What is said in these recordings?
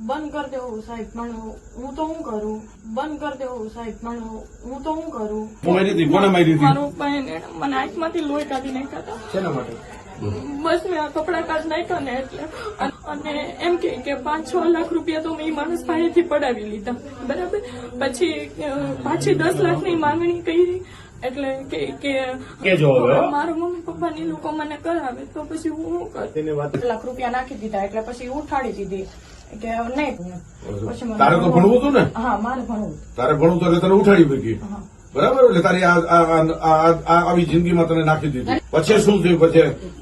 બંધ કરી દેવું સાહેબ, પણ હું તો શું કરું? બંધ કરી દેવું સાહેબ, પણ હું તો શું કરું? કોને મારી હતી? મારો બહેન મને આંખમાંથી લોહી કાઢી નાખ્યા હતા. શેના માટે? બસ મેં આ કપડા કાઢ નાખ્યા ને એટલે, અને એમ કે 5-6 લાખ રૂપિયા તો મેં ઈ માણસ પાસેથી પડાવી લીધા, બરાબર. પછી પાછી 10 લાખની માંગણી કરી, એટલે કે મારા મમ્મી પપ્પાની લોકો મને કરાવે તો પછી હું શું કરું? 10 લાખ રૂપિયા નાખી દીધા, એટલે પછી ઉઠાડી દીધી કે નહીં. પછી તારે તો ભણવું હતું ને? હા, મારે ભણવું. તારે ભણવું તો એટલે તને ઉઠાડી મૂકી, બરાબર. એટલે તારી આવી જિંદગીમાં તને નાખી દીધી. પછી શું થયું?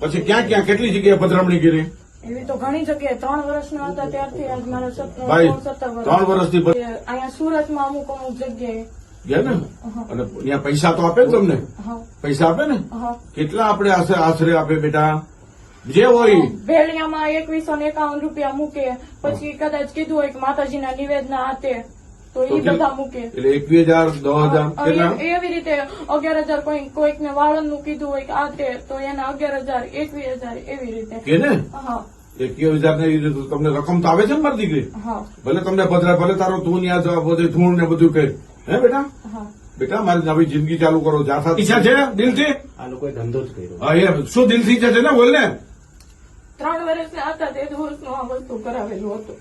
પછી ક્યાં ક્યાં કેટલી જગ્યાએ પધરામણી કરી? એવી તો ઘણી જગ્યાએ. 3 વર્ષના હતા ત્યારથી આજ મારા 17 વર્ષ. 3 વર્ષથી અહીંયા સુરતમાં અમુક જગ્યાએ ગયા ને? અને ત્યાં પૈસા તો આપે ને તમને? પૈસા આપે ને? કેટલા આપણે આશરે આપે બેટા? જે હોય ભેળિયામાં 2151 રૂપિયા મૂકે. પછી કદાચ કીધું હોય કે માતાજીના નિવેદના હાથે તો એ બધા મૂકે. એટલે 21,000 10,000 કેટલા? એવી રીતે 11,000 કોઈકને વાળંદનું કીધું હોય કે આ તે તો એના 11,000 21,000 એવી રીતે કે ને? 21,000 ને તમને રકમ તો આવે છે ને મારી દીકરી? ભલે તમને પધરા, ભલે તારો તું ત્યાં બધું ધૂળ ને બધું કહે. હે બેટા? બેટા મારી નવી જિંદગી ચાલુ કરો. જ્યાં ઈચ્છા છે દિલથી? આ લોકોએ ધંધો જ કર્યો. હા, એ શું દિલથી ઈચ્છા છે ને? બોલ ને. 3 વર્ષના હતા તે વર્ષનું આ વસ્તુ કરાવેલું હતું.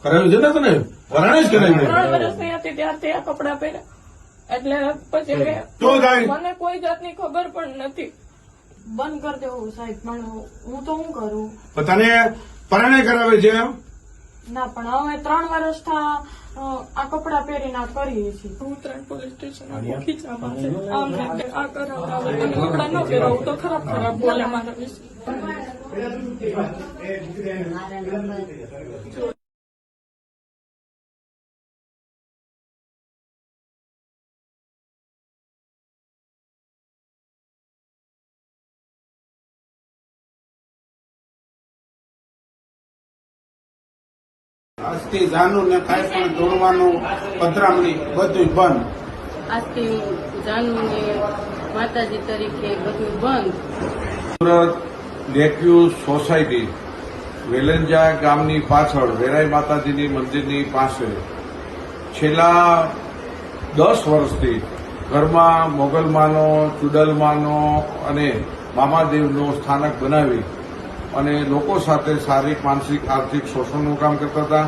કરાવ્યું છે ને તને? વરાણે જ કરાવ્યું. 3 વર્ષની હતી ત્યારથી આ કપડા પહેર્યા, એટલે પછી મને કોઈ જાતની ખબર પણ નથી. બંધ કરી દેવું સાહેબ, પણ હું તો શું કરું? તને પરાણે કરાવે છે? ના, પણ હવે 3 વર્ષ આ કપડા પહેરીને આ કરીએ છીએ. હું 3 પોલીસ સ્ટેશન ખીચામાં છે. આ કરાવતા કપડા ન પહેરાવું તો ખરાબ બોલે મારા વિશે. આજથી જાનું ને કાંઈ પણ દોડવાનું પધરામણી બધું બંધ. આજથી જાનું ને માતાજી તરીકે બધું બંધ. સુરત લેકવ્યુ સોસાયટી વેલંજા ગામની પાછળ વેરાઈ માતાજીની મંદિરની પાસે છેલ્લા 10 વર્ષથી ઘરમાં મોગલમાનો, ચુડલમાનો અને મામાદેવનો સ્થાનક બનાવી અને લોકો સાથે શારીરિક, માનસિક, આર્થિક શોષણનું કામ કરતા હતા.